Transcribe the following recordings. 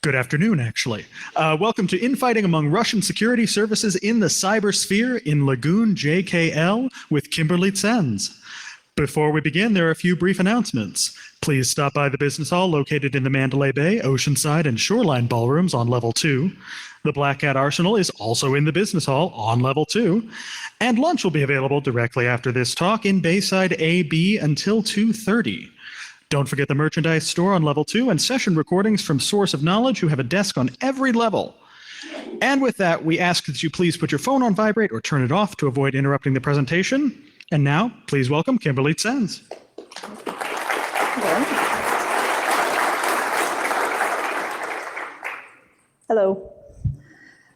Good afternoon, actually. Welcome to Infighting Among Russian Security Services in the Cybersphere in Lagoon JKL with Kimberly Zenz. Before we begin, there are a few brief announcements. Please stop by the business hall located in the Mandalay Bay, Oceanside, and Shoreline ballrooms on level 2. The Black Cat Arsenal is also in the business hall on level 2. And lunch will be available directly after this talk in Bayside AB until 2:30. Don't forget the merchandise store on level 2 and session recordings from Source of Knowledge, who have a desk on every level. And with that, we ask that you please put your phone on vibrate or turn it off to avoid interrupting the presentation. And now, please welcome Kimberly Zenz. Hello.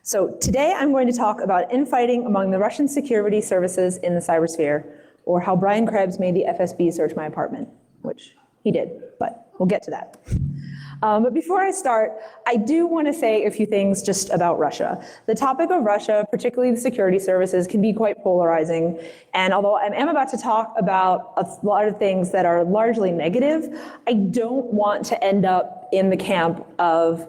So today I'm going to talk about infighting among the Russian security services in the cybersphere, or how Brian Krebs made the FSB search my apartment, which he did, but we'll get to that. But before I start, I do want to say a few things just about Russia. The topic of Russia, particularly the security services, can be quite polarizing. And although I am about to talk about a lot of things that are largely negative, I don't want to end up in the camp of,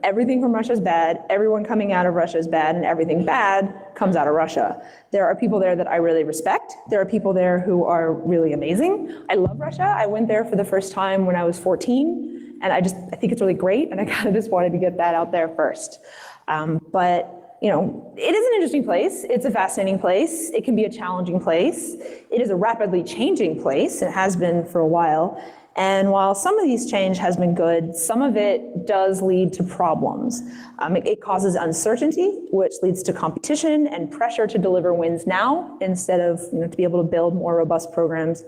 everything from Russia is bad, everyone coming out of Russia is bad, and everything bad comes out of Russia. There are people there that I really respect. There are people there who are really amazing. I love Russia. I went there for the first time when I was 14, and I think it's really great, and I kind of just wanted to get that out there first. But it is an interesting place. It's a fascinating place. It can be a challenging place. It is a rapidly changing place. It has been for a while. And while some of these change has been good, some of it does lead to problems. It causes uncertainty, which leads to competition and pressure to deliver wins now instead of to be able to build more robust programs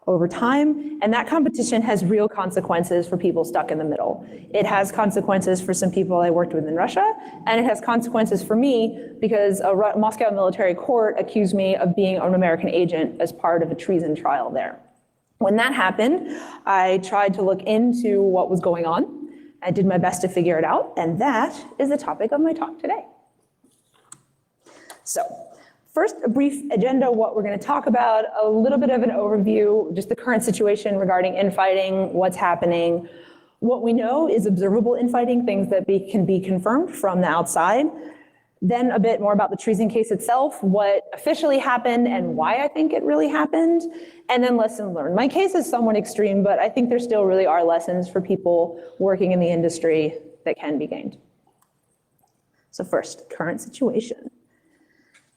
over time. And that competition has real consequences for people stuck in the middle. It has consequences for some people I worked with in Russia, and it has consequences for me because a Moscow military court accused me of being an American agent as part of a treason trial there. When that happened, I tried to look into what was going on. I did my best to figure it out, and that is the topic of my talk today. So, first, a brief agenda, what we're going to talk about, a little bit of an overview, just the current situation regarding infighting, what's happening. What we know is observable infighting, things that can be confirmed from the outside. Then a bit more about the treason case itself, what officially happened and why I think it really happened, and then lesson learned. My case is somewhat extreme, but I think there still really are lessons for people working in the industry that can be gained. So first, current situation.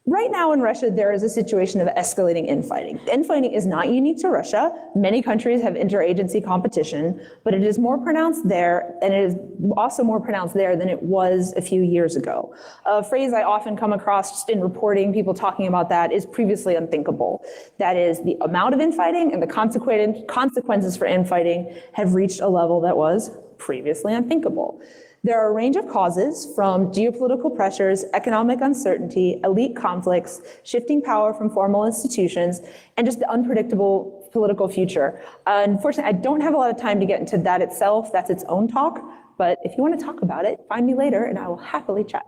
Right now in Russia, there is a situation of escalating infighting. Infighting is not unique to Russia. Many countries have interagency competition, but it is more pronounced there, and it is also more pronounced there than it was a few years ago. A phrase I often come across just in reporting, people talking about that, is previously unthinkable. That is, the amount of infighting and the consequences for infighting have reached a level that was previously unthinkable. There are a range of causes, from geopolitical pressures, economic uncertainty, elite conflicts, shifting power from formal institutions, and just the unpredictable political future. Unfortunately, I don't have a lot of time to get into that itself. That's its own talk. But if you want to talk about it, find me later and I will happily chat.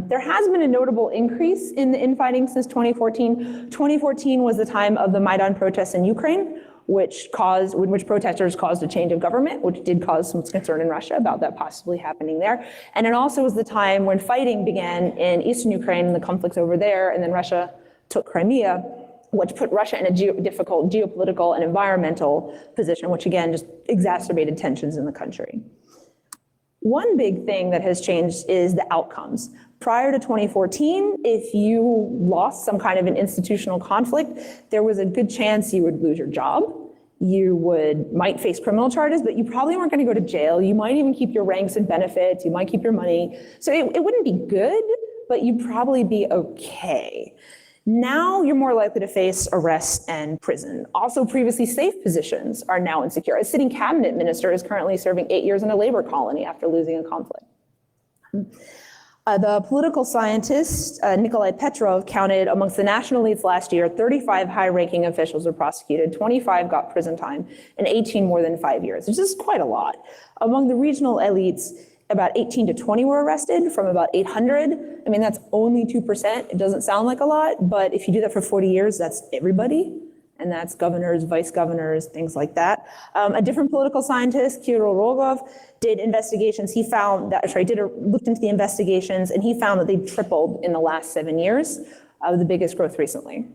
There has been a notable increase in the infighting since 2014. 2014 was the time of the Maidan protests in Ukraine, in which protesters caused a change of government, which did cause some concern in Russia about that possibly happening there. And it also was the time when fighting began in eastern Ukraine and the conflicts over there, and then Russia took Crimea, which put Russia in a difficult geopolitical and environmental position, which again just exacerbated tensions in the country. One big thing that has changed is the outcomes. Prior to 2014, if you lost some kind of an institutional conflict, there was a good chance you would lose your job. You might face criminal charges, but you probably weren't going to go to jail. You might even keep your ranks and benefits. You might keep your money. So it wouldn't be good, but you'd probably be okay. Now you're more likely to face arrest and prison. Also, previously safe positions are now insecure. A sitting cabinet minister is currently serving 8 years in a labor colony after losing a conflict. The political scientist, Nikolai Petrov, counted amongst the national elites last year, 35 high-ranking officials were prosecuted, 25 got prison time, and 18 more than 5 years, which is quite a lot. Among the regional elites, about 18 to 20 were arrested from about 800. I mean, that's only 2%. It doesn't sound like a lot, but if you do that for 40 years, that's everybody. and that's governors, vice governors, things like that. A different political scientist, Kirill Rogov, did investigations. He found that, looked into the investigations, and he found that they tripled in the last 7 years, the biggest growth recently.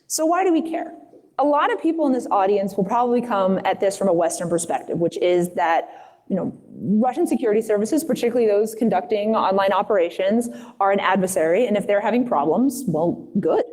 So why do we care? A lot of people in this audience will probably come at this from a Western perspective, which is that Russian security services, particularly those conducting online operations, are an adversary, and if they're having problems, well, good.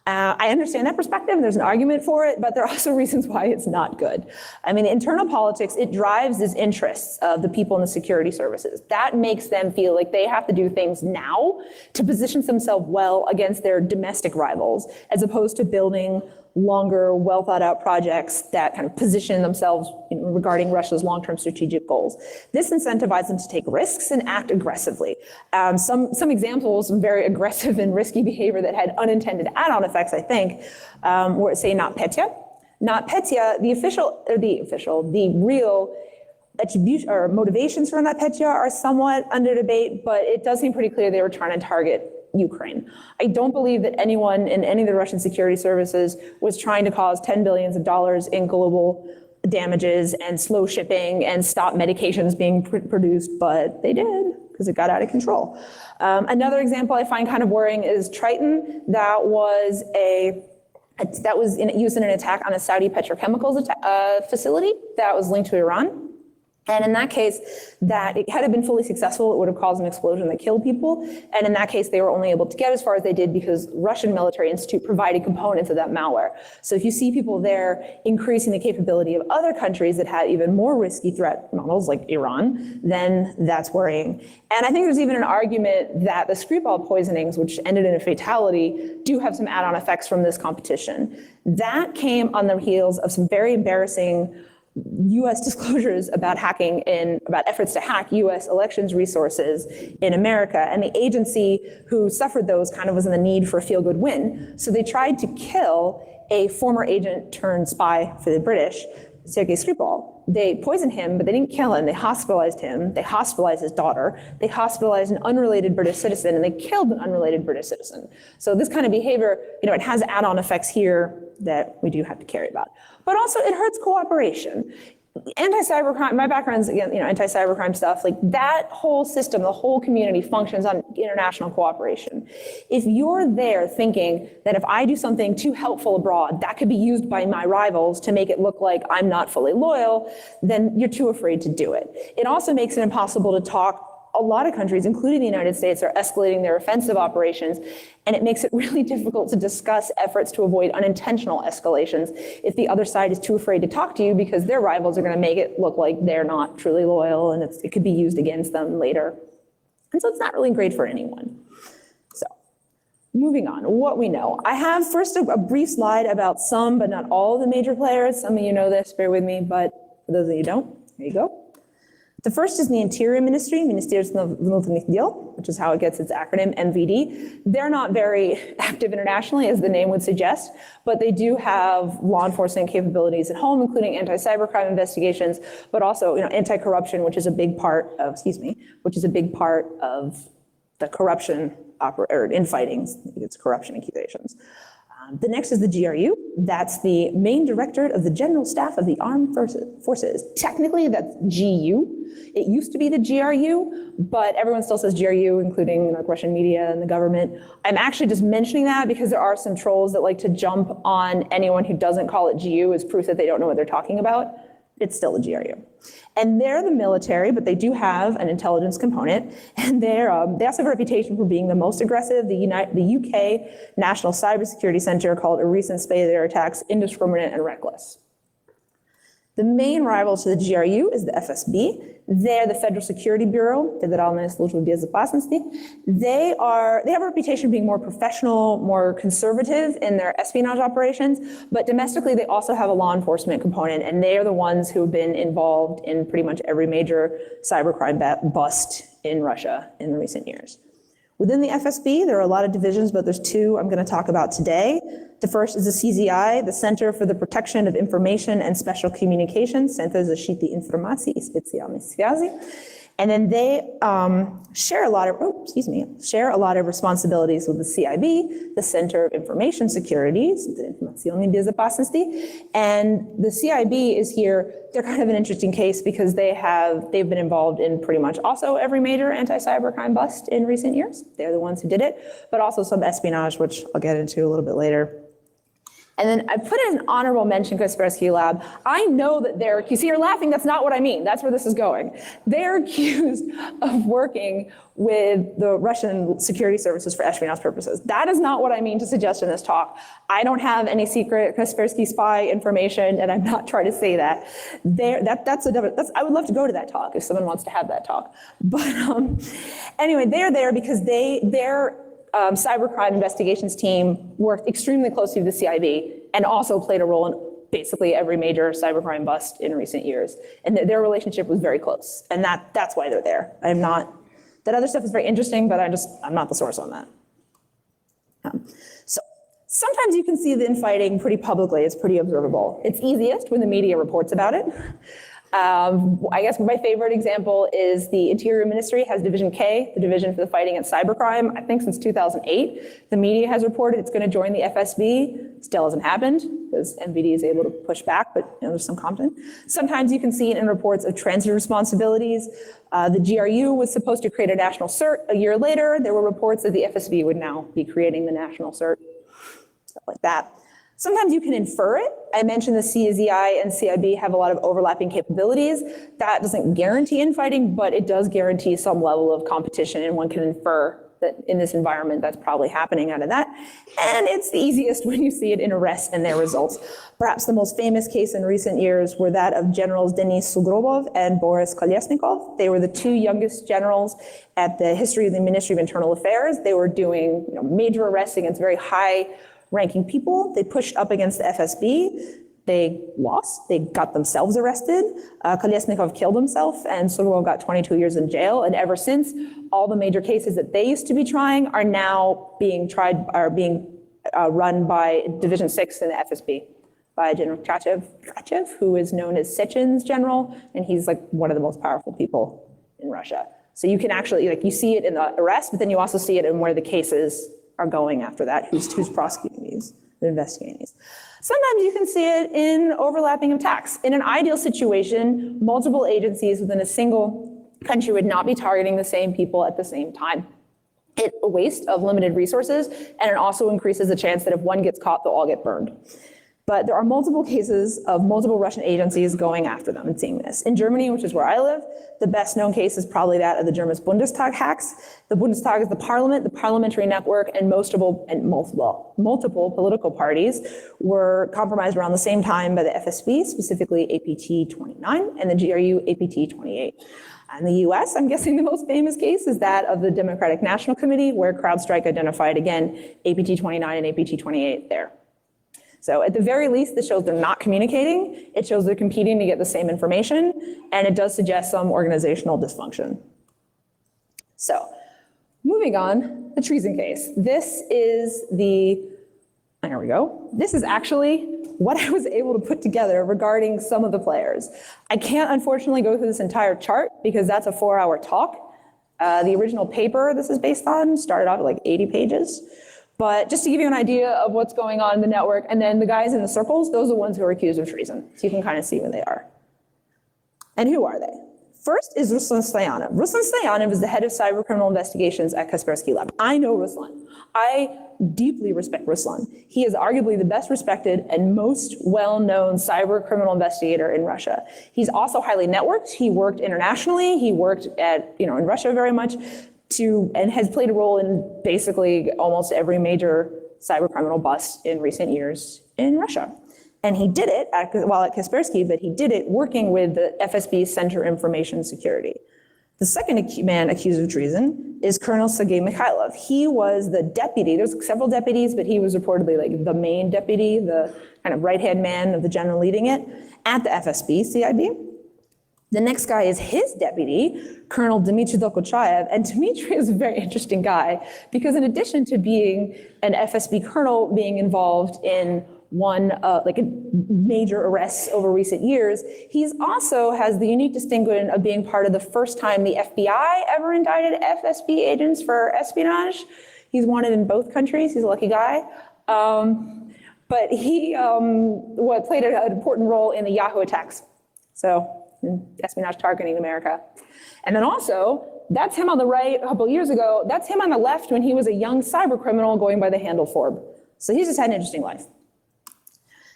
I understand that perspective, and there's an argument for it, but there are also reasons why it's not good. I mean, internal politics, it drives the interests of the people in the security services. That makes them feel like they have to do things now to position themselves well against their domestic rivals, as opposed to building longer, well thought out projects that kind of position themselves regarding Russia's long-term strategic goals. This incentivizes them to take risks and act aggressively. Some examples, some very aggressive and risky behavior that had unintended add-on effects, I think, were, say, NotPetya. NotPetya, the real attribution or motivations for NotPetya are somewhat under debate, but it does seem pretty clear they were trying to target Ukraine. I don't believe that anyone in any of the Russian security services was trying to cause $10 billion in global damages and slow shipping and stop medications being produced, but they did because it got out of control. Another example I find kind of worrying is Triton. That was used in an attack on a Saudi petrochemicals facility that was linked to Iran. And in that case, that it had it been fully successful, it would have caused an explosion that killed people. And in that case, they were only able to get as far as they did because Russian Military Institute provided components of that malware. So if you see people there increasing the capability of other countries that had even more risky threat models like Iran, then that's worrying. And I think there's even an argument that the Skripal poisonings, which ended in a fatality, do have some add-on effects from this competition. That came on the heels of some very embarrassing U.S. disclosures about about efforts to hack U.S. elections resources in America. And the agency who suffered those kind of was in the need for a feel-good win. So they tried to kill a former agent turned spy for the British, Sergei Skripal. They poisoned him, but they didn't kill him. They hospitalized him. They hospitalized his daughter. They hospitalized an unrelated British citizen, and they killed an unrelated British citizen. So this kind of behavior, it has add-on effects here that we do have to care about. But also it hurts cooperation. Anti-cybercrime, my background's, again, anti-cybercrime stuff, like that whole system, the whole community functions on international cooperation. If you're there thinking that if I do something too helpful abroad, that could be used by my rivals to make it look like I'm not fully loyal, then you're too afraid to do it. It also makes it impossible to talk. A lot of countries, including the United States, are escalating their offensive operations, and it makes it really difficult to discuss efforts to avoid unintentional escalations if the other side is too afraid to talk to you because their rivals are going to make it look like they're not truly loyal, and it could be used against them later. And so it's not really great for anyone. So moving on, what we know. I have first a brief slide about some, but not all of the major players. Some of you know this, bear with me, but for those of you who don't, here you go. The first is the Interior Ministry, Ministerstvo vnútorných děl, which is how it gets its acronym, MVD. They're not very active internationally, as the name would suggest, but they do have law enforcement capabilities at home, including anti-cybercrime investigations, but also anti-corruption, which is a big part of, the corruption or infighting. It's corruption accusations. The next is the GRU. That's the main directorate of the General Staff of the Armed Forces. Technically, that's GU. It used to be the GRU, but everyone still says GRU, including Russian media and the government. I'm actually just mentioning that because there are some trolls that like to jump on anyone who doesn't call it GU as proof that they don't know what they're talking about. It's still the GRU. And they're the military, but they do have an intelligence component. And they also have a reputation for being the most aggressive. The UK National Cybersecurity Center called a recent spate of their attacks indiscriminate and reckless. The main rival to the GRU is the FSB. They're the Federal Security Bureau, Federальная служба безопасности. They have a reputation of being more professional, more conservative in their espionage operations, but domestically they also have a law enforcement component, and they are the ones who have been involved in pretty much every major cybercrime bust in Russia in recent years. Within the FSB, there are a lot of divisions, but there's two I'm going to talk about today. The first is the CZI, the Center for the Protection of Information and Special Communications, Center защиты информации и специальных связей. And then they share a lot of responsibilities with the CIB, the Center of Information Security, Informazioni Безопасности. And the CIB is here. They're kind of an interesting case because they've been involved in pretty much also every major anti-cybercrime bust in recent years. They're the ones who did it, but also some espionage, which I'll get into a little bit later. And then I put in an honorable mention Kaspersky Lab. I know that they're accused. See, you're laughing. That's not what I mean. That's where this is going. They're accused of working with the Russian security services for espionage purposes. That is not what I mean to suggest in this talk. I don't have any secret Kaspersky spy information, and I'm not trying to say that. I would love to go to that talk if someone wants to have that talk. But anyway, they're there because their cybercrime investigations team worked extremely closely with the CIB and also played a role in basically every major cybercrime bust in recent years. And their relationship was very close. And that's why they're there. That other stuff is very interesting, but I'm not the source on that. So sometimes you can see the infighting pretty publicly. It's pretty observable. It's easiest when the media reports about it. I guess my favorite example is the Interior Ministry has Division K, the Division for the Fighting Against Cybercrime, I think since 2008. The media has reported it's going to join the FSB. Still hasn't happened because MVD is able to push back, but there's some confidence. Sometimes you can see it in reports of transit responsibilities. The GRU was supposed to create a national CERT. A year later, there were reports that the FSB would now be creating the national CERT, stuff like that. Sometimes you can infer it. I mentioned the CZI and CIB have a lot of overlapping capabilities. That doesn't guarantee infighting, but it does guarantee some level of competition, and one can infer that in this environment that's probably happening out of that. And it's the easiest when you see it in arrests and their results. Perhaps the most famous case in recent years were that of Generals Denis Sugrobov and Boris Kolesnikov. They were the two youngest generals at the history of the Ministry of Internal Affairs. They were doing major arrests against very high-ranking people. They pushed up against the FSB. They lost. They got themselves arrested. Kolesnikov killed himself, and Sugrobov got 22 years in jail. And ever since, all the major cases that they used to be trying are now being run by Division 6 in the FSB by General Krachev, who is known as Sechen's general, and he's like one of the most powerful people in Russia. So you can actually, you see it in the arrest, but then you also see it in where the cases are going after that, who's prosecuting these, investigating these. Sometimes you can see it in overlapping attacks. In an ideal situation, multiple agencies within a single country would not be targeting the same people at the same time. It's a waste of limited resources, and it also increases the chance that if one gets caught, they'll all get burned. But there are multiple cases of multiple Russian agencies going after them and seeing this. In Germany, which is where I live, the best known case is probably that of the German Bundestag hacks. The Bundestag is the parliament, the parliamentary network, and multiple political parties were compromised around the same time by the FSB, specifically APT 29 and the GRU APT 28. In the US, I'm guessing the most famous case is that of the Democratic National Committee, where CrowdStrike identified, again, APT 29 and APT 28 there. So at the very least, this shows they're not communicating. It shows they're competing to get the same information, and it does suggest some organizational dysfunction. So moving on, the treason case. This is there we go. This is actually what I was able to put together regarding some of the players. I can't unfortunately go through this entire chart because that's a 4-hour talk. The original paper this is based on started out at like 80 pages. But just to give you an idea of what's going on in the network, and then the guys in the circles, those are the ones who are accused of treason. So you can kind of see who they are. And who are they? First is Ruslan Stoyanov. Ruslan Stoyanov is the head of cybercriminal investigations at Kaspersky Lab. I know Ruslan. I deeply respect Ruslan. He is arguably the best respected and most well-known cybercriminal investigator in Russia. He's also highly networked. He worked internationally. He worked in Russia very much. And has played a role in basically almost every major cybercriminal bust in recent years in Russia. And he did it while at Kaspersky, but he did it working with the FSB Center Information Security. The second man accused of treason is Colonel Sergei Mikhailov. He was the deputy. There's several deputies, but he was reportedly like the main deputy, the kind of right-hand man of the general leading it at the FSB CIB. The next guy is his deputy, Colonel Dmitry Dokuchayev. And Dmitry is a very interesting guy because in addition to being an FSB colonel, being involved in like a major arrests over recent years. He's also has the unique distinction of being part of the first time the FBI ever indicted FSB agents for espionage. He's wanted in both countries. He's a lucky guy. But he played an important role in the Yahoo attacks. So espionage targeting America. And then also, that's him on the right a couple of years ago. That's him on the left when he was a young cyber criminal going by the handle Forb. So he's just had an interesting life.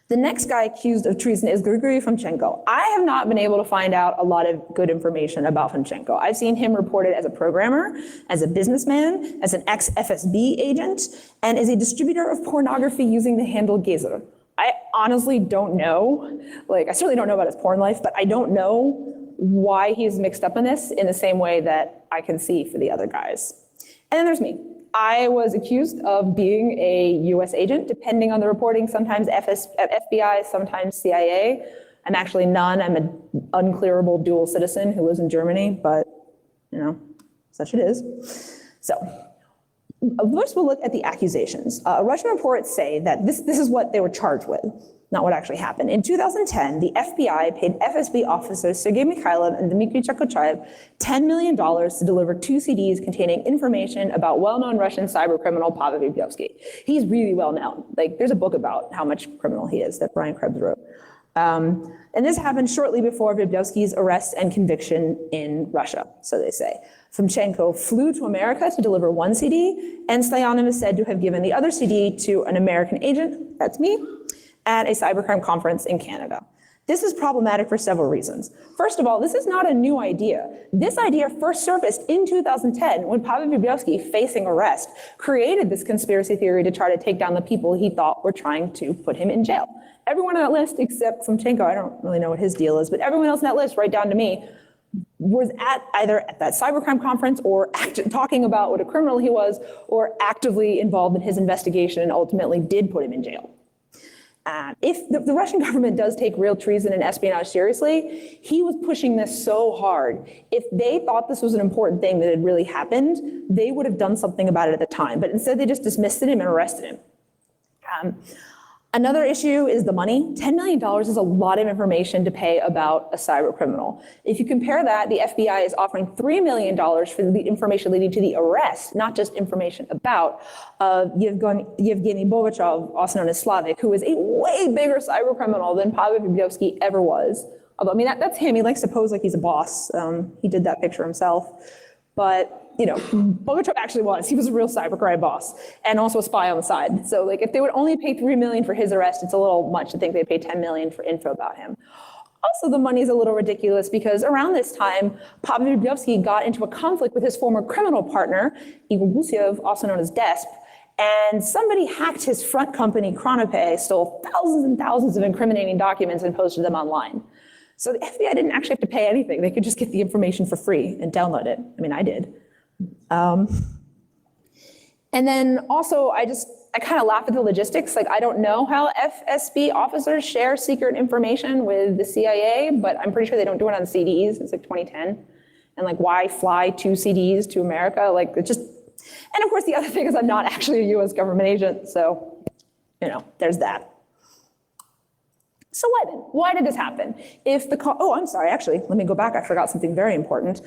The next guy accused of treason is Grigory Fomchenko. I have not been able to find out a lot of good information about Fomchenko. I've seen him reported as a programmer, as a businessman, as an ex-FSB agent, and as a distributor of pornography using the handle Gezer. I honestly don't know. I certainly don't know about his porn life, but I don't know why he's mixed up in this in the same way that I can see for the other guys. And then there's me. I was accused of being a US agent, depending on the reporting, sometimes FBI, sometimes CIA. I'm actually none. I'm an unclearable dual citizen who lives in Germany, but such it is. So first we'll look at the accusations. Russian reports say that this is what they were charged with, not what actually happened. In 2010, the FBI paid FSB officers Sergei Mikhailov and Dmitry Chakochaev $10 million to deliver 2 CDs containing information about well-known Russian cyber criminal Pavel Vygotsky. He's really well known. There's a book about how much criminal he is that Brian Krebs wrote. And this happened shortly before Vygotsky's arrest and conviction in Russia, so they say. Fomchenko flew to America to deliver 1 CD, and Stoyanov is said to have given the other CD to an American agent, that's me, at a cybercrime conference in Canada. This is problematic for several reasons. First of all, this is not a new idea. This idea first surfaced in 2010 when Pavel Vygotsky, facing arrest, created this conspiracy theory to try to take down the people he thought were trying to put him in jail. Everyone on that list except Fomchenko, I don't really know what his deal is, but everyone else on that list, right down to me, was either at that cybercrime conference or talking about what a criminal he was, or actively involved in his investigation and ultimately did put him in jail. If the Russian government does take real treason and espionage seriously, he was pushing this so hard. If they thought this was an important thing that had really happened, they would have done something about it at the time. But instead, they just dismissed him and arrested him. Another issue is the money. $10 million is a lot of information to pay about a cyber criminal. If you compare that, the FBI is offering $3 million for the information leading to the arrest, not just information about Yevgeny Bogachev, also known as Slavik, who is a way bigger cyber criminal than Pavel Vygotsky ever was. Although, that's him. He likes to pose like he's a boss. He did that picture himself. But Bogachev actually was. He was a real cybercrime boss and also a spy on the side. So if they would only pay $3 million for his arrest, it's a little much to think they'd pay $10 million for info about him. Also, the money is a little ridiculous because around this time, Pavel Vygotsky got into a conflict with his former criminal partner, Igor Gusiev, also known as DESP, and somebody hacked his front company, Chronopay, stole thousands and thousands of incriminating documents and posted them online. So the FBI didn't actually have to pay anything. They could just get the information for free and download it. I did. And then also, I kind of laugh at the logistics. I don't know how FSB officers share secret information with the CIA, but I'm pretty sure they don't do it on CDs. It's 2010. And why fly 2 CDs to America? It's just, and of course the other thing is I'm not actually a US government agent. So, there's that. So why then? Why did this happen? I'm sorry, actually, let me go back. I forgot something very important.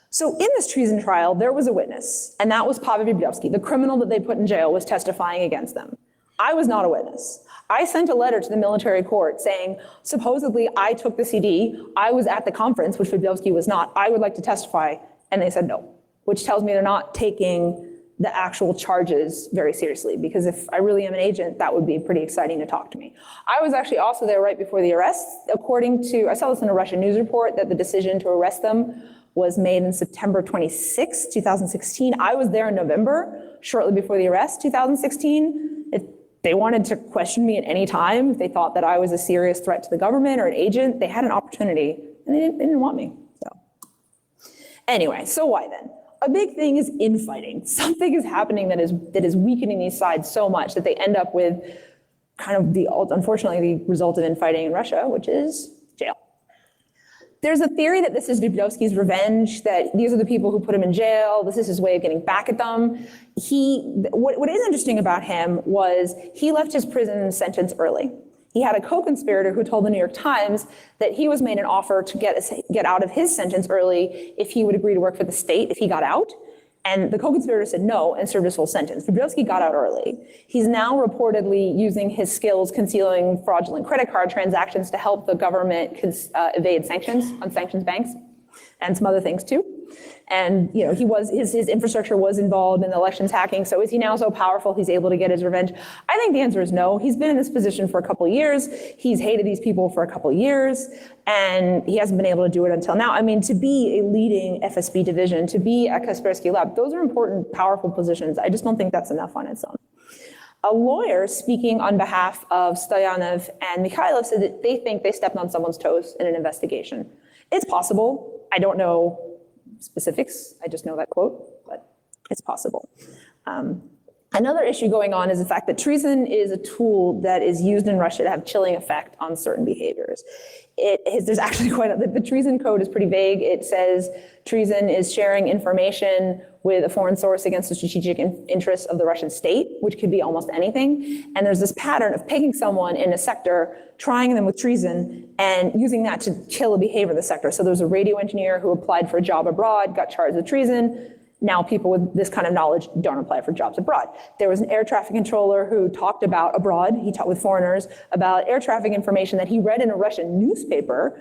So in this treason trial, there was a witness, and that was Pavel Vygotsky. The criminal that they put in jail was testifying against them. I was not a witness. I sent a letter to the military court saying, supposedly I took the CD, I was at the conference, which Vygotsky was not, I would like to testify, and they said no, which tells me they're not taking the actual charges very seriously, because if I really am an agent, that would be pretty exciting to talk to me. I was actually also there right before the arrest. I saw this in a Russian news report that the decision to arrest them was made in September 26, 2016. I was there in November, shortly before the arrest, 2016. If they wanted to question me at any time, if they thought that I was a serious threat to the government or an agent, they had an opportunity, and they didn't want me. So anyway, so why then? A big thing is infighting. Something is happening that is weakening these sides so much that they end up with kind of unfortunately, the result of infighting in Russia, which is jail. There's a theory that this is Dubrovsky's revenge, that these are the people who put him in jail. This is his way of getting back at them. What is interesting about him was he left his prison sentence early. He had a co-conspirator who told the New York Times that he was made an offer to get out of his sentence early if he would agree to work for the state if he got out. And the co-conspirator said no and served his full sentence. Dubrovsky got out early. He's now reportedly using his skills concealing fraudulent credit card transactions to help the government evade sanctions on sanctions banks and some other things too. And his infrastructure was involved in the elections hacking. So is he now so powerful he's able to get his revenge? I think the answer is no. He's been in this position for a couple of years. He's hated these people for a couple of years, and he hasn't been able to do it until now. I mean, to be a leading FSB division, to be at Kaspersky Lab, those are important, powerful positions. I just don't think that's enough on its own. A lawyer speaking on behalf of Stoyanov and Mikhailov said that they think they stepped on someone's toes in an investigation. It's possible. I don't know specifics. I just know that quote, but it's possible. Another issue going on is the fact that treason is a tool that is used in Russia to have chilling effect on certain behaviors. There's actually the treason code is pretty vague. It says treason is sharing information with a foreign source against the strategic interests of the Russian state, which could be almost anything. And there's this pattern of picking someone in a sector, trying them with treason, and using that to kill a behavior of the sector. So there's a radio engineer who applied for a job abroad, got charged with treason. Now people with this kind of knowledge don't apply for jobs abroad. There was an air traffic controller who talked about abroad, he talked with foreigners about air traffic information that he read in a Russian newspaper,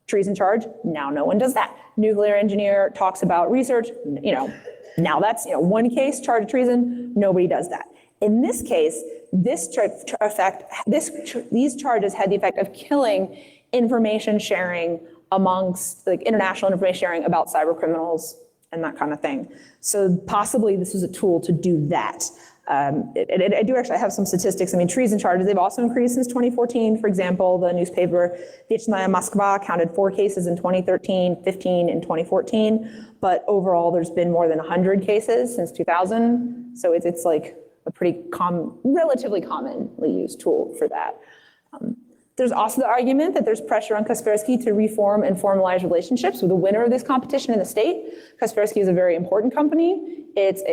treason charge, now no one does that. Nuclear engineer talks about research, now that's one case, charge of treason, nobody does that. In this case, these charges had the effect of killing information sharing amongst international information sharing about cyber criminals and that kind of thing. So possibly this is a tool to do that. I do actually have some statistics. I mean, treason charges, they've also increased since 2014. For example, the newspaper Вечная Moskva counted 4 cases in 2013, 15 in 2014. But overall, there's been more than 100 cases since 2000. So it's like a pretty relatively commonly used tool for that. There's also the argument that there's pressure on Kaspersky to reform and formalize relationships with the winner of this competition in the state. Kaspersky is a very important company. It's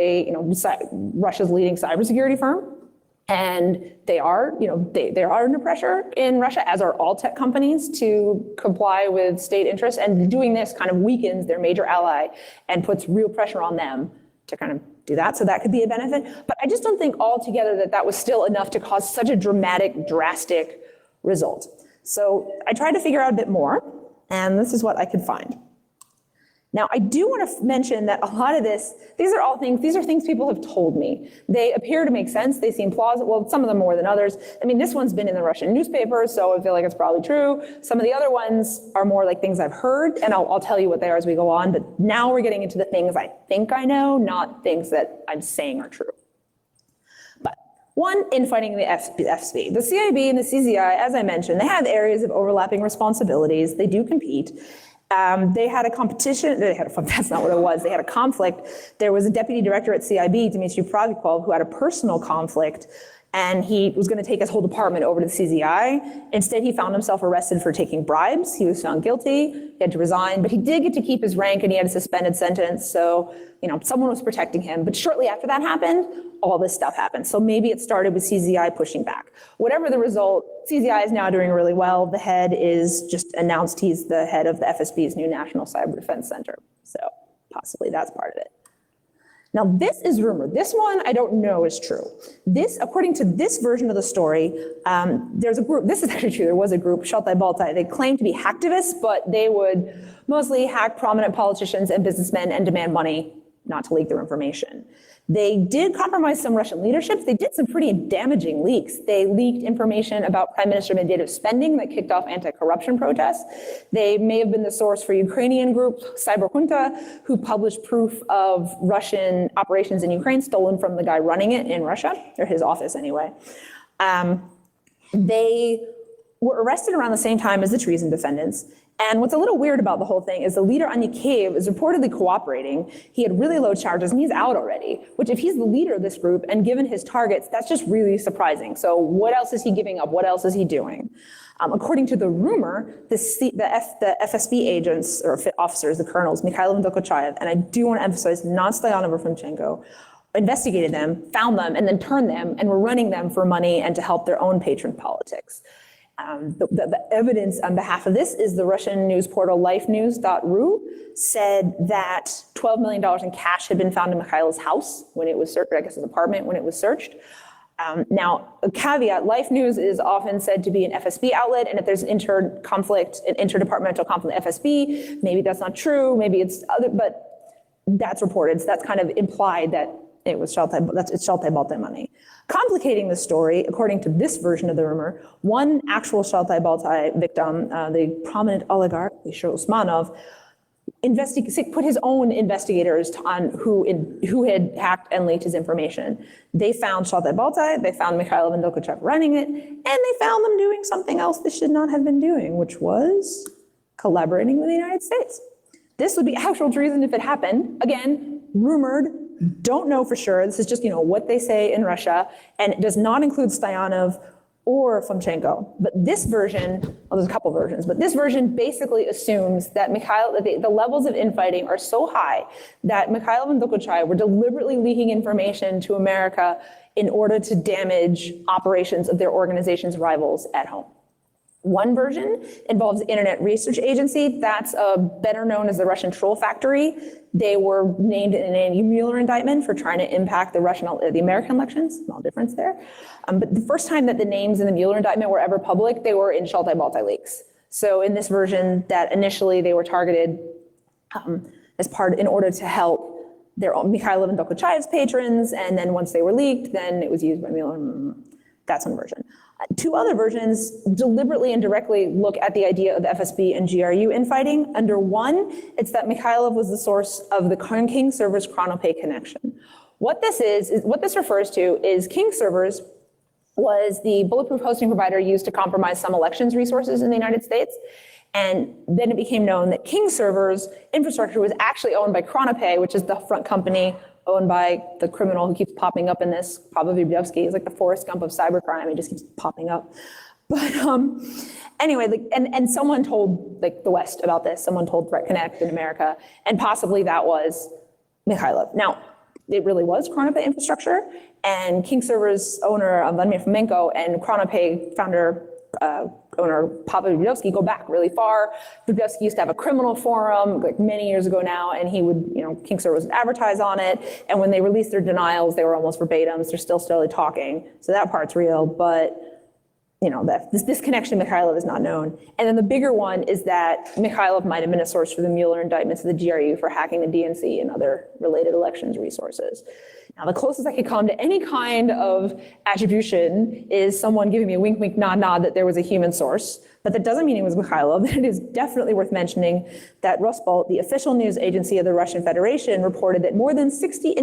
Russia's leading cybersecurity firm. And they are under pressure in Russia, as are all tech companies, to comply with state interests. And doing this kind of weakens their major ally and puts real pressure on them to kind of do that. So that could be a benefit. But I just don't think altogether that was still enough to cause such a drastic result. So I tried to figure out a bit more, and this is what I could find. Now, I do want to mention that a lot of these are things people have told me. They appear to make sense. They seem plausible. Well, some of them more than others. I mean, this one's been in the Russian newspapers, so I feel like it's probably true. Some of the other ones are more like things I've heard, and I'll tell you what they are as we go on. But now we're getting into the things I think I know, not things that I'm saying are true. One, infighting in the FSB. The CIB and the CZI, as I mentioned, they have areas of overlapping responsibilities. They do compete. They had a competition. That's not what it was. They had a conflict. There was a deputy director at CIB, Dmitry Protopov, who had a personal conflict, and he was going to take his whole department over to the CZI. Instead, he found himself arrested for taking bribes. He was found guilty. He had to resign, but he did get to keep his rank, and he had a suspended sentence. So, someone was protecting him. But shortly after that happened, all this stuff happened. So maybe it started with CZI pushing back. Whatever the result, CZI is now doing really well. The head is just announced he's the head of the FSB's new National Cyber Defense Center. So possibly that's part of it. Now, this is rumored. This one I don't know is true. This, according to this version of the story, there's a group, this is actually true, there was a group, Sheltai Baltai, they claim to be hacktivists, but they would mostly hack prominent politicians and businessmen and demand money not to leak their information. They did compromise some Russian leaderships. They did some pretty damaging leaks. They leaked information about Prime Minister Medvedev's spending that kicked off anti-corruption protests. They may have been the source for Ukrainian group Cyber-Junta, who published proof of Russian operations in Ukraine stolen from the guy running it in Russia, or his office anyway. They were arrested around the same time as the treason defendants. And what's a little weird about the whole thing is the leader, Anikayev, is reportedly cooperating. He had really low charges and he's out already, which if he's the leader of this group and given his targets, that's just really surprising. So what else is he giving up? What else is he doing? According to the rumor, the FSB agents or officers, the colonels, Mikhailov and Dokuchayev, and I do want to emphasize not Stoyanov or Fomchenko, investigated them, found them, and then turned them and were running them for money and to help their own patron politics. The evidence on behalf of this is the Russian news portal lifenews.ru said that $12 million in cash had been found in Mikhailov's house when it was searched, I guess his apartment when it was searched. Now, a caveat, Life News is often said to be an FSB outlet, and if there's an interdepartmental conflict in FSB, maybe that's not true, maybe it's other, but that's reported, so that's kind of implied that it was Shaltai Baltai money. Complicating the story, according to this version of the rumor, one actual Shaltai Baltai victim, the prominent oligarch, Isha Usmanov, put his own investigators on who had hacked and leaked his information. They found Shaltai Baltai, they found Mikhailov and Dokuchayev running it, and they found them doing something else they should not have been doing, which was collaborating with the United States. This would be actual treason if it happened. Again, rumored, don't know for sure. This is just, what they say in Russia, and it does not include Stoyanov or Fomchenko. But this version, well, there's a couple versions, but this version basically assumes that the levels of infighting are so high that Mikhailov and Dokuchayev were deliberately leaking information to America in order to damage operations of their organization's rivals at home. One version involves the Internet Research Agency. That's better known as the Russian Troll Factory. They were named in a Mueller indictment for trying to impact the American elections. Small difference there. But the first time that the names in the Mueller indictment were ever public, they were in Shaltai Baltai leaks. So in this version, that initially they were targeted in order to help their own Mikhailov and Dokuchayev's patrons, and then once they were leaked, then it was used by Mueller. That's one version. Two other versions deliberately and directly look at the idea of the FSB and GRU infighting. Under one, it's that Mikhailov was the source of the King server's ChronoPay connection. What this refers to is King servers was the bulletproof hosting provider used to compromise some elections resources in the United States. And then it became known that King servers infrastructure was actually owned by ChronoPay, which is the front company owned by the criminal who keeps popping up in this, Pavel Vybrevsky. He's like the Forrest Gump of cybercrime. He just keeps popping up. But anyway, and someone told the West about this. Someone told Threat Connect in America, and possibly that was Mikhailov. Now, it really was ChronoPay infrastructure, and King Server's owner, Vladimir Fomenko, and ChronoPay founder, owner Pavel Vybrevsky go back really far. Vybrevsky used to have a criminal forum many years ago now, and he would, King Server would advertise on it. And when they released their denials, they were almost verbatims. They're still slowly talking. So that part's real, but this connection to Mikhailov is not known. And then the bigger one is that Mikhailov might have been a source for the Mueller indictments of the GRU for hacking the DNC and other related elections resources. Now, the closest I could come to any kind of attribution is someone giving me a wink, wink, nod, nod that there was a human source, but that doesn't mean it was Mikhailov. It is definitely worth mentioning that Rosbalt, the official news agency of the Russian Federation, reported that more than 60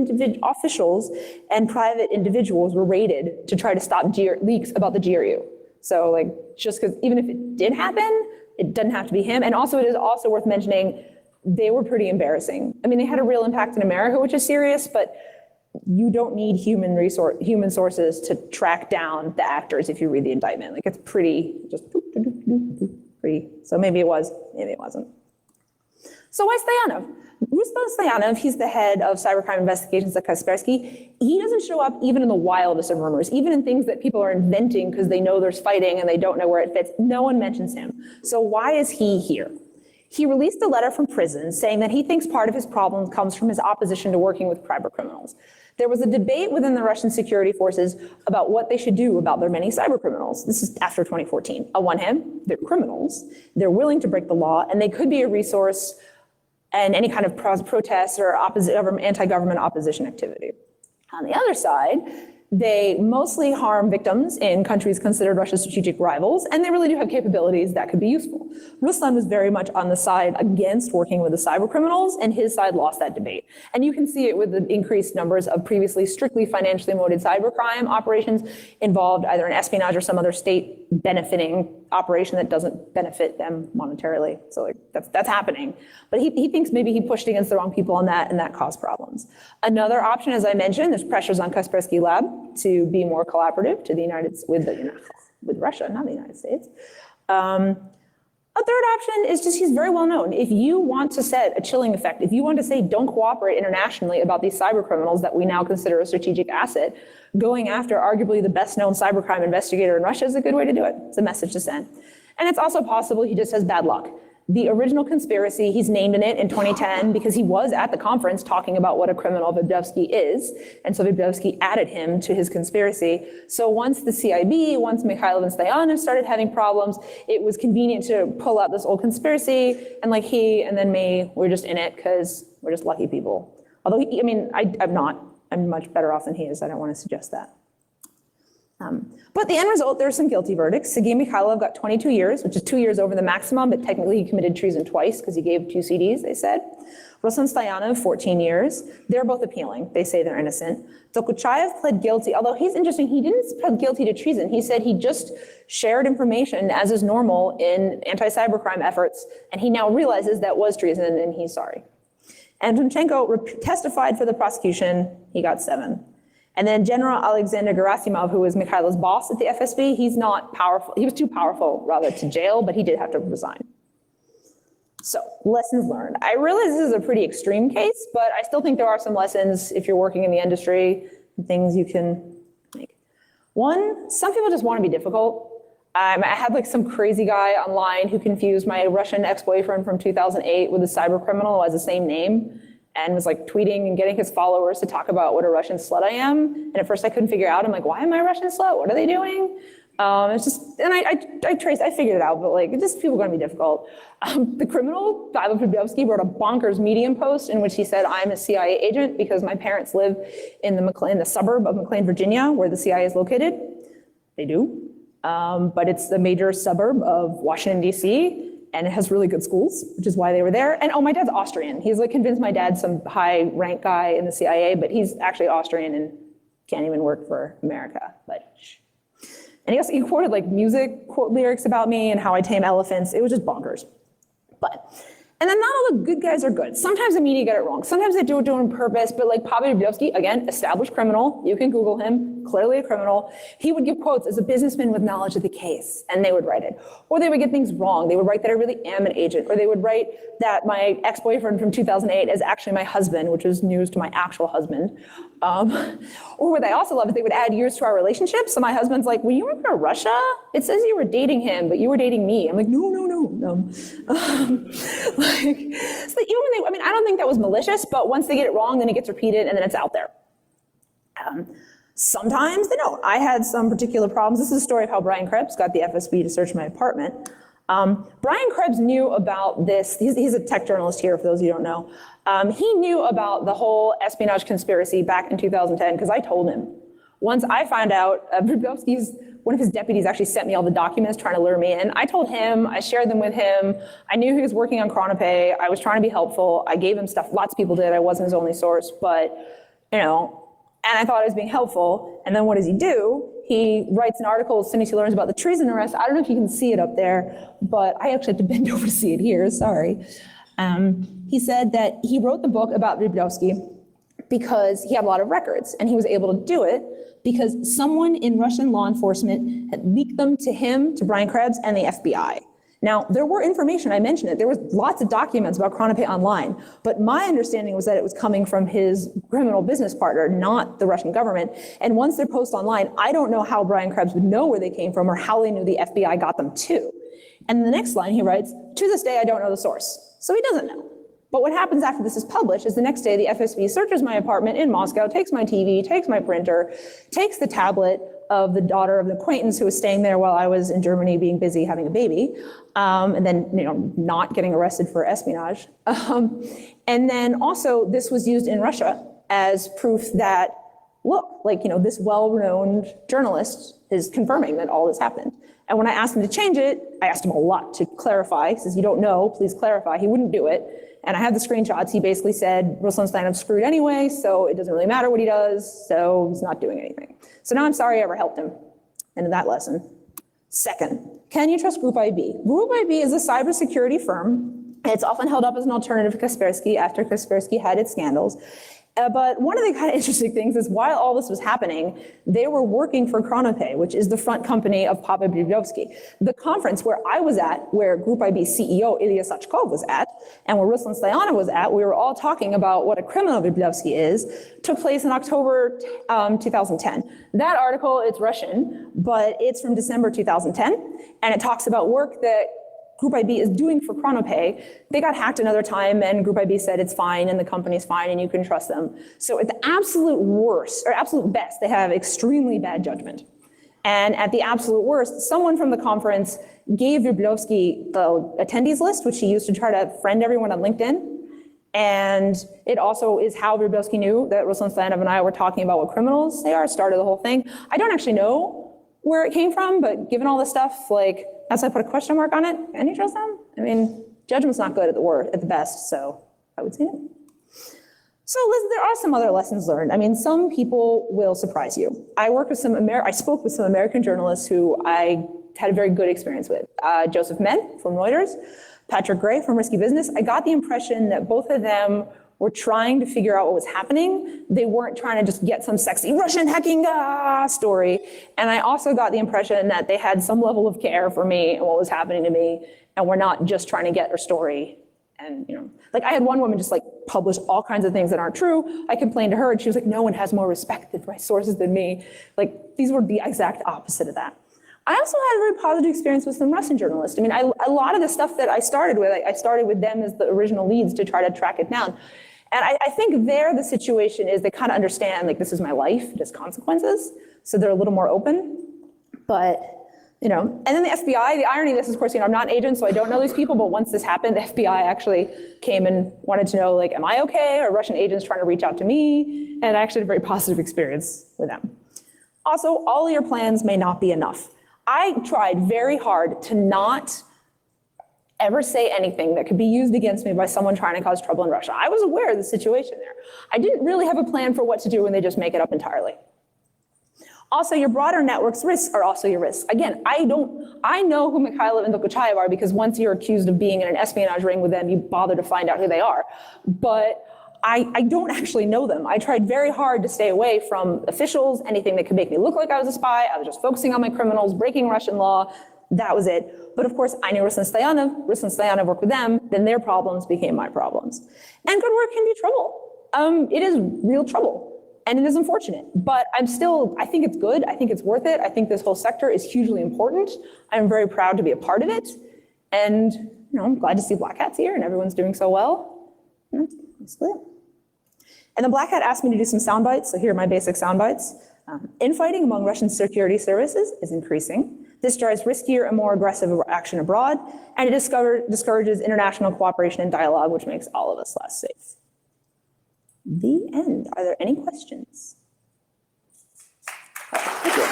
officials and private individuals were raided to try to stop leaks about the GRU. So just because even if it did happen, it doesn't have to be him. And also it is also worth mentioning, they were pretty embarrassing. I mean, they had a real impact in America, which is serious, but you don't need human sources to track down the actors if you read the indictment. It's pretty, pretty. So maybe it was, maybe it wasn't. So why Stoyanov? Ruslan Stoyanov, he's the head of cybercrime investigations at Kaspersky. He doesn't show up even in the wildest of rumors, even in things that people are inventing because they know there's fighting and they don't know where it fits. No one mentions him. So why is he here? He released a letter from prison saying that he thinks part of his problem comes from his opposition to working with cyber criminals. There was a debate within the Russian security forces about what they should do about their many cyber criminals. This is after 2014. On one hand, they're criminals, they're willing to break the law, and they could be a resource in any kind of protest or anti-government opposition activity. On the other side, they mostly harm victims in countries considered Russia's strategic rivals, and they really do have capabilities that could be useful. Ruslan was very much on the side against working with the cyber criminals, and his side lost that debate. And you can see it with the increased numbers of previously strictly financially motivated cybercrime operations involved either in espionage or some other state benefiting operation that doesn't benefit them monetarily. So that's happening. But he thinks maybe he pushed against the wrong people on that, and that caused problems. Another option, as I mentioned, there's pressures on Kaspersky Lab to be more collaborative to with Russia, not the United States. A third option is just he's very well known. If you want to set a chilling effect, if you want to say don't cooperate internationally about these cyber criminals that we now consider a strategic asset, going after arguably the best known cybercrime investigator in Russia is a good way to do it. It's a message to send. And it's also possible he just has bad luck. The original conspiracy, he's named in it in 2010 because he was at the conference talking about what a criminal Vybovsky is. And so Vybovsky added him to his conspiracy. So once the CIB, once Mikhailov and Stoyanov started having problems, it was convenient to pull out this old conspiracy. And like he and then me, we're just in it because we're just lucky people. Although, I'm not. I'm much better off than he is. I don't want to suggest that. But the end result, there's some guilty verdicts. Sergei Mikhailov got 22 years, which is 2 years over the maximum, but technically he committed treason twice because he gave 2 CDs, they said. Ruslan Stoyanov, 14 years. They're both appealing. They say they're innocent. Dokuchayev pled guilty, although he's interesting. He didn't plead guilty to treason. He said he just shared information as is normal in anti-cybercrime efforts, and he now realizes that was treason and he's sorry. And Timchenko testified for the prosecution. He got 7. And then General Alexander Gerasimov, who was Mikhailov's boss at the FSB, he's not powerful. He was too powerful, rather, to jail, but he did have to resign. So, lessons learned. I realize this is a pretty extreme case, but I still think there are some lessons if you're working in the industry, things you can make. One, some people just want to be difficult. I had like some crazy guy online who confused my Russian ex-boyfriend from 2008 with a cyber criminal who has the same name, and was like tweeting and getting his followers to talk about what a Russian slut I am. And at first I couldn't figure out, I'm like, why am I a Russian slut? What are they doing? It's just, and I figured it out, but like, just people are gonna be difficult. The criminal, Pavel Vybovsky, wrote a bonkers Medium post in which he said, I'm a CIA agent because my parents live in the suburb of McLean, Virginia, where the CIA is located. They do, but it's the major suburb of Washington, DC, and it has really good schools, which is why they were there. And oh, my dad's Austrian. He's like convinced my dad's some high rank guy in the CIA, but he's actually Austrian and can't even work for America. But and he quoted like music lyrics about me and how I tame elephants. It was just bonkers. And then not all the good guys are good. Sometimes the media get it wrong. Sometimes they do it on purpose, but like Pavel Vybovsky, again, established criminal. You can Google him, clearly a criminal. He would give quotes as a businessman with knowledge of the case, and they would write it. Or they would get things wrong. They would write that I really am an agent, or they would write that my ex-boyfriend from 2008 is actually my husband, which was news to my actual husband. Or what I also love is they would add years to our relationship. So my husband's like, when you were in Russia, it says you were dating him, but you were dating me. I'm like, no. Like, so even when I don't think that was malicious, but once they get it wrong, then it gets repeated and then it's out there. Sometimes they don't. I had some particular problems. This is a story of how Brian Krebs got the FSB to search my apartment. Brian Krebs knew about this. He's a tech journalist here, for those of you who don't know. He knew about the whole espionage conspiracy back in 2010 because I told him. Once I found out, one of his deputies actually sent me all the documents trying to lure me in. I told him, I shared them with him. I knew he was working on ChronoPay. I was trying to be helpful. I gave him stuff. Lots of people did. I wasn't his only source, but and I thought I was being helpful. And then what does he do? He writes an article as soon as he learns about the treason arrest. I don't know if you can see it up there, but I actually have to bend over to see it here, sorry. He said that he wrote the book about Vybovsky because he had a lot of records, and he was able to do it because someone in Russian law enforcement had leaked them to him, to Brian Krebs, and the FBI. Now, there were information, I mentioned it, there was lots of documents about ChronoPay online, but my understanding was that it was coming from his criminal business partner, not the Russian government. And once they're posted online, I don't know how Brian Krebs would know where they came from or how they knew the FBI got them too. And in the next line he writes, to this day I don't know the source. So he doesn't know. But what happens after this is published is the next day the FSB searches my apartment in Moscow, takes my TV, takes my printer, takes the tablet of the daughter of an acquaintance who was staying there while I was in Germany being busy having a baby, and then not getting arrested for espionage. And then also this was used in Russia as proof that, look, this well-renowned journalist is confirming that all this happened. And when I asked him to change it, I asked him a lot to clarify. He says, you don't know, please clarify. He wouldn't do it. And I have the screenshots. He basically said, Ruslan Stoyanov's screwed anyway, so it doesn't really matter what he does, so he's not doing anything. So now I'm sorry I ever helped him. End of that lesson. Second, can you trust Group IB? Group IB is a cybersecurity firm. It's often held up as an alternative to Kaspersky after Kaspersky had its scandals. But one of the kind of interesting things is while all this was happening, they were working for Chronopay, which is the front company of Pavel Brzezinski. The conference where I was at, where Group IB CEO Ilya Sachkov was at, and where Ruslan Stoyanov was at, we were all talking about what a criminal Brzezinski is, took place in October 2010. That article, it's Russian, but it's from December 2010, and it talks about work that Group IB is doing for Chronopay. They got hacked another time and Group IB said it's fine and the company's fine and you can trust them. So at the absolute worst, or absolute best, they have extremely bad judgment. And at the absolute worst, someone from the conference gave Vrublevsky the attendees list, which he used to try to friend everyone on LinkedIn. And it also is how Vrublevsky knew that Ruslan Stoyanov and I were talking about what criminals they are, started the whole thing. I don't actually know where it came from, but given all this stuff, like, that's why I put a question mark on it. Can you trust them? I mean, judgment's not good at the best, so I would say no. So Liz, there are some other lessons learned. I mean, some people will surprise you. I spoke with some American journalists who I had a very good experience with. Joseph Menn from Reuters, Patrick Gray from Risky Business. I got the impression that both of them were trying to figure out what was happening. They weren't trying to just get some sexy Russian hacking story. And I also got the impression that they had some level of care for me and what was happening to me, and were not just trying to get their story. And, you know, like I had one woman just like publish all kinds of things that aren't true. I complained to her and she was like, no one has more respect for my sources than me. Like, these were the exact opposite of that. I also had a very positive experience with some Russian journalists. I mean, a lot of the stuff that I started with them as the original leads to try to track it down. And I think there the situation is they kind of understand, like, this is my life, it has consequences. So they're a little more open. But, you know, and then the FBI, the irony of this is, of course, you know, I'm not an agent, so I don't know these people, but once this happened, the FBI actually came and wanted to know, like, am I okay? Are Russian agents trying to reach out to me? And I actually had a very positive experience with them. Also, all of your plans may not be enough. I tried very hard to not ever say anything that could be used against me by someone trying to cause trouble in Russia. I was aware of the situation there. I didn't really have a plan for what to do when they just make it up entirely. Also, your broader network's risks are also your risks. Again, I know who Mikhailov and Dokuchayev are because once you're accused of being in an espionage ring with them, you bother to find out who they are. But I don't actually know them. I tried very hard to stay away from officials, anything that could make me look like I was a spy. I was just focusing on my criminals, breaking Russian law. That was it. But of course, I knew Ruslan Stoyanov. Ruslan Stoyanov worked with them. Then their problems became my problems. And good work can be trouble. It is real trouble. And it is unfortunate. But I think it's good. I think it's worth it. I think this whole sector is hugely important. I'm very proud to be a part of it. And, you know, I'm glad to see Black Hat's here and everyone's doing so well. That's basically it. And then Black Hat asked me to do some sound bites, so here are my basic sound bites. Infighting among Russian security services is increasing. This drives riskier and more aggressive action abroad, and it discourages international cooperation and dialogue, which makes all of us less safe. The end. Are there any questions? Thank you.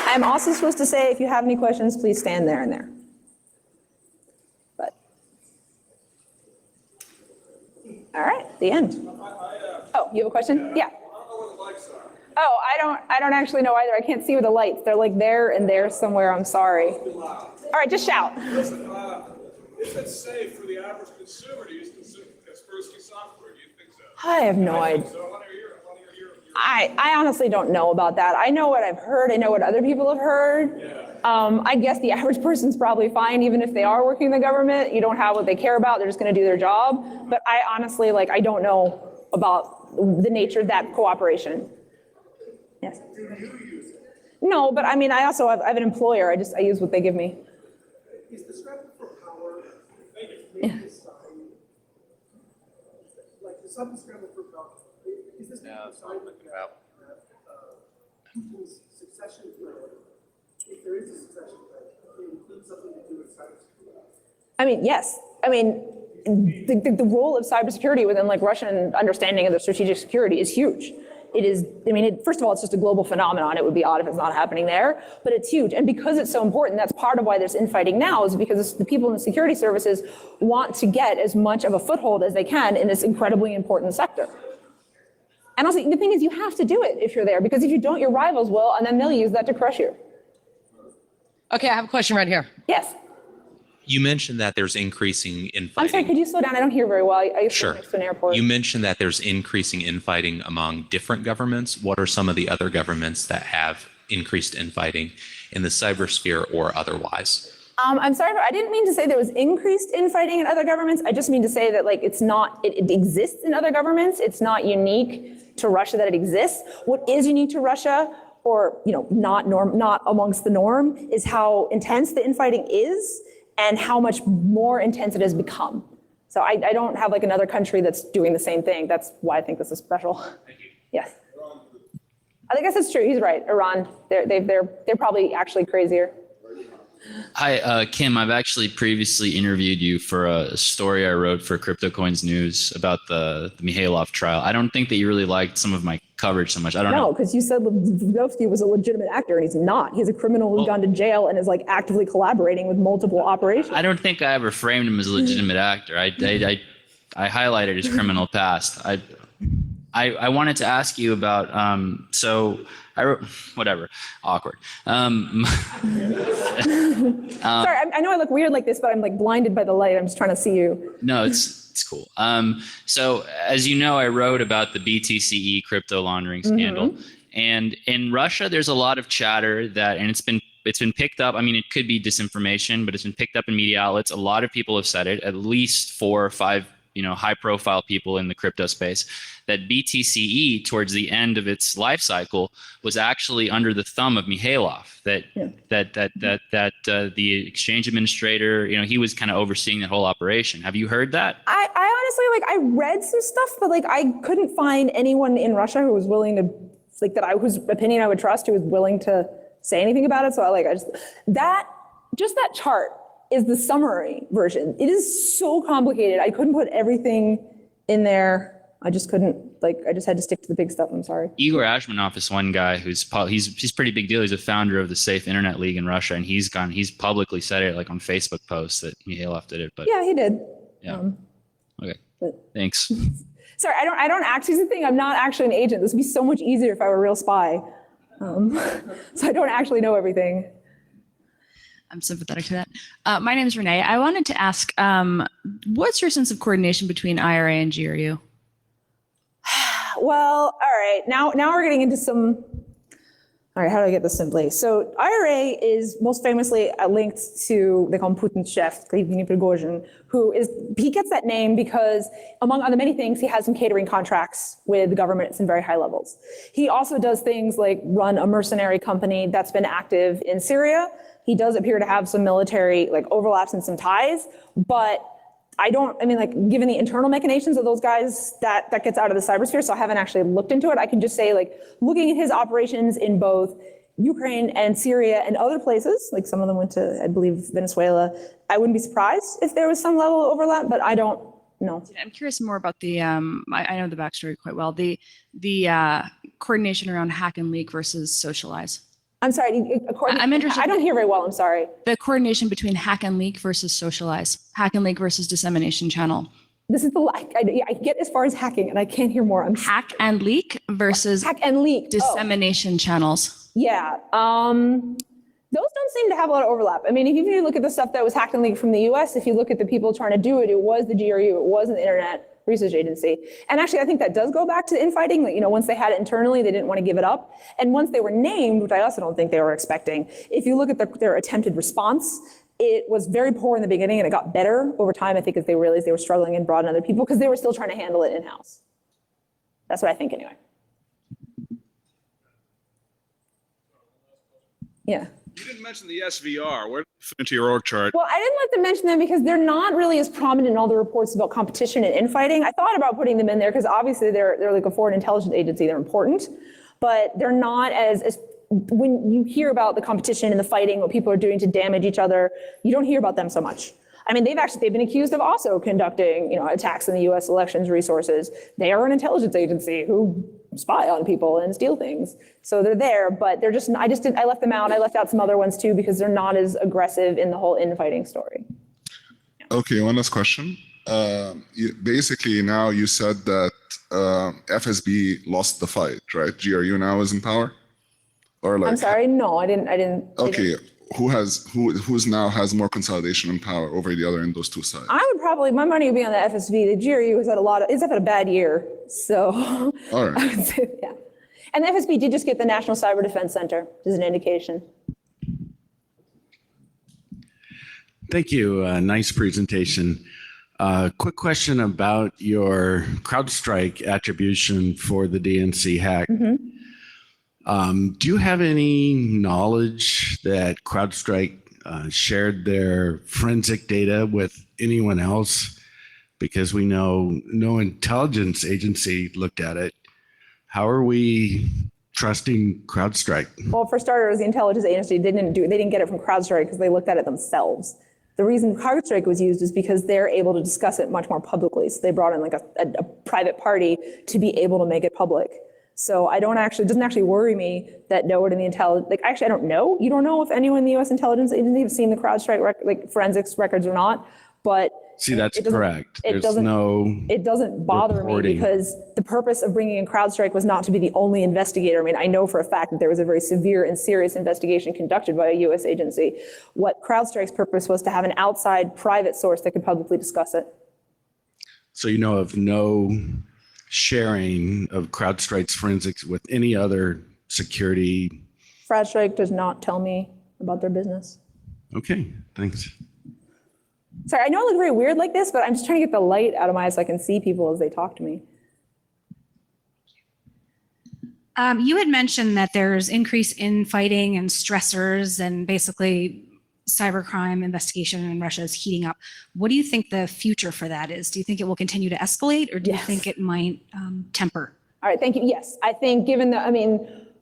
I'm also supposed to say, if you have any questions, please stand there and there. But, all right, the end. Oh, you have a question? Yeah. Oh, I don't actually know either. I can't see with the lights. They're like there and there somewhere. I'm sorry. All right, just shout. Listen, is it safe for the average consumer to use Kaspersky software? Do you think so? I have no idea. I honestly don't know about that. I know what I've heard. I know what other people have heard. Yeah. I guess the average person's probably fine, even if they are working in the government. You don't have what they care about. They're just going to do their job. But I honestly, I don't know about the nature of that cooperation. Yes. Do you use it? No, but I mean, I also have an employer. I use what they give me. Is the struggle for power like the scramble for power? Is this Putin's succession plan? If there is a succession plan, it includes something to do with cybersecurity. I mean, yes. I mean, the role of cybersecurity within Russian understanding of the strategic security is huge. It is, first of all, it's just a global phenomenon. It would be odd if it's not happening there, but it's huge. And because it's so important, that's part of why there's infighting now, is because the people in the security services want to get as much of a foothold as they can in this incredibly important sector. And also, the thing is, you have to do it if you're there, because if you don't, your rivals will, and then they'll use that to crush you. Okay, I have a question right here. Yes. You mentioned that there's increasing infighting. I'm sorry, could you slow down? I don't hear very well. I Sure. next to an airport. You mentioned that there's increasing infighting among different governments. What are some of the other governments that have increased infighting in the cybersphere or otherwise? I'm sorry, but I didn't mean to say there was increased infighting in other governments. I just mean to say that like it exists in other governments. It's not unique to Russia that it exists. What is unique to Russia, or not amongst the norm, is how intense the infighting is and how much more intense it has become. So I don't have like another country that's doing the same thing. That's why I think this is special. Thank you. Yes. I guess it's true. He's right. Iran, they're probably actually crazier. Hi, Kim. I've actually previously interviewed you for a story I wrote for CryptoCoins News about the Mikhailov trial. I don't think that you really liked some of my coverage so much. I don't know. No, because you said Levkovsky was a legitimate actor, and he's not. He's a criminal who's gone to jail and is like actively collaborating with multiple operations. I don't think I ever framed him as a legitimate actor. I highlighted his criminal past. I wanted to ask you about so I wrote whatever awkward. Sorry, I know I look weird like this, but I'm like blinded by the light. I'm just trying to see you. No, it's cool. So as you know, I wrote about the BTCE crypto laundering scandal, and in Russia, there's a lot of chatter that, and it's been picked up. I mean, it could be disinformation, but it's been picked up in media outlets. A lot of people have said it, at least 4 or 5, high-profile people in the crypto space, that BTCE towards the end of its life cycle was actually under the thumb of Mikhailov. That the exchange administrator, he was kind of overseeing that whole operation. Have you heard that? I honestly, I read some stuff, but I couldn't find anyone in Russia who was willing to, whose opinion I would trust, who was willing to say anything about it. So that chart is the summary version. It is so complicated. I couldn't put everything in there. I just couldn't, I just had to stick to the big stuff. I'm sorry. Igor Ashmanov is one guy he's pretty big deal. He's a founder of the Safe Internet League in Russia, and he's publicly said it on Facebook posts that Mikhailov did it. But yeah, he did. Yeah. Okay. Thanks. Sorry, I don't actually, here's the thing, I'm not actually an agent. This would be so much easier if I were a real spy. So I don't actually know everything. I'm sympathetic to that. My name is Renee. I wanted to ask, what's your sense of coordination between IRA and GRU? Well, all right. Now we're getting into some. All right, how do I get this simply? So IRA is most famously linked to, they call him Putin's chef, Prigozhin, he gets that name because, among other many things, he has some catering contracts with the government at some very high levels. He also does things like run a mercenary company that's been active in Syria. He does appear to have some military overlaps and some ties, but given the internal machinations of those guys, that gets out of the cybersphere, so I haven't actually looked into it. I can just say, looking at his operations in both Ukraine and Syria and other places, some of them went to, I believe, Venezuela, I wouldn't be surprised if there was some level of overlap, but I don't know. I'm curious more about the, I know the backstory quite well, the coordination around hack and leak versus socialize. I'm sorry, I'm interested. I don't hear very well, I'm sorry. The coordination between hack and leak versus socialize, hack and leak versus dissemination channel. This is I get as far as hacking and I can't hear more. Hack and leak versus hack and leak dissemination channels. Yeah, those don't seem to have a lot of overlap. I mean, if you look at the stuff that was hacked and leaked from the US, if you look at the people trying to do it, it was the GRU, it wasn't the Internet Research Agency. And actually, I think that does go back to the infighting. Once they had it internally, they didn't want to give it up. And once they were named, which I also don't think they were expecting, if you look at their attempted response, it was very poor in the beginning and it got better over time, I think, as they realized they were struggling and brought in other people because they were still trying to handle it in-house. That's what I think anyway. Yeah. You didn't mention the SVR. Where did it fit into your org chart? Well, I didn't like to mention them because they're not really as prominent in all the reports about competition and infighting. I thought about putting them in there because obviously they're like a foreign intelligence agency. They're important, but they're not as when you hear about the competition and the fighting, what people are doing to damage each other, you don't hear about them so much. I mean, they've been accused of also conducting, attacks on the U.S. elections resources. They are an intelligence agency who spy on people and steal things. So they're there, but they're just, I left them out. I left out some other ones too, because they're not as aggressive in the whole infighting story. Okay, one last question. Basically now you said that FSB lost the fight, right? GRU now is in power? Or I'm sorry, no, I didn't. Okay, who's now has more consolidation and power over the other in those two sides? I would probably, my money would be on the FSB. The GRU has had it's had a bad year. So All right. I would say, yeah. And the FSB did just get the National Cyber Defense Center, as an indication. Thank you. Nice presentation. Quick question about your CrowdStrike attribution for the DNC hack. Do you have any knowledge that CrowdStrike shared their forensic data with anyone else? Because we know no intelligence agency looked at it. How are we trusting CrowdStrike? Well, for starters, the intelligence agency they didn't get it from CrowdStrike because they looked at it themselves. The reason CrowdStrike was used is because they're able to discuss it much more publicly. So they brought in like a private party to be able to make it public. So it doesn't actually worry me that no one in the intelligence, like actually I don't know. You don't know if anyone in the US intelligence agency have seen the CrowdStrike forensics records or not, but See, that's correct. It doesn't bother reporting. me because the purpose of bringing in CrowdStrike was not to be the only investigator. I mean, I know for a fact that there was a very severe and serious investigation conducted by a US agency. What CrowdStrike's purpose was to have an outside private source that could publicly discuss it. So you know of no sharing of CrowdStrike's forensics with any other security? CrowdStrike does not tell me about their business. Okay, thanks. Sorry, I know I look very weird like this, but I'm just trying to get the light out of my eyes so I can see people as they talk to me. You had mentioned that there's increase in fighting and stressors and basically cybercrime investigation in Russia is heating up. What do you think the future for that is? Do you think it will continue to escalate or do you think it might temper? All right, thank you. Yes, I think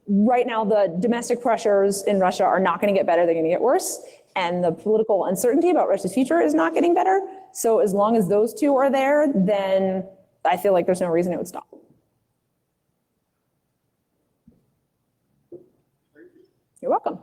right now the domestic pressures in Russia are not going to get better, they're going to get worse. And the political uncertainty about Russia's future is not getting better. So as long as those two are there, then I feel like there's no reason it would stop. You're welcome.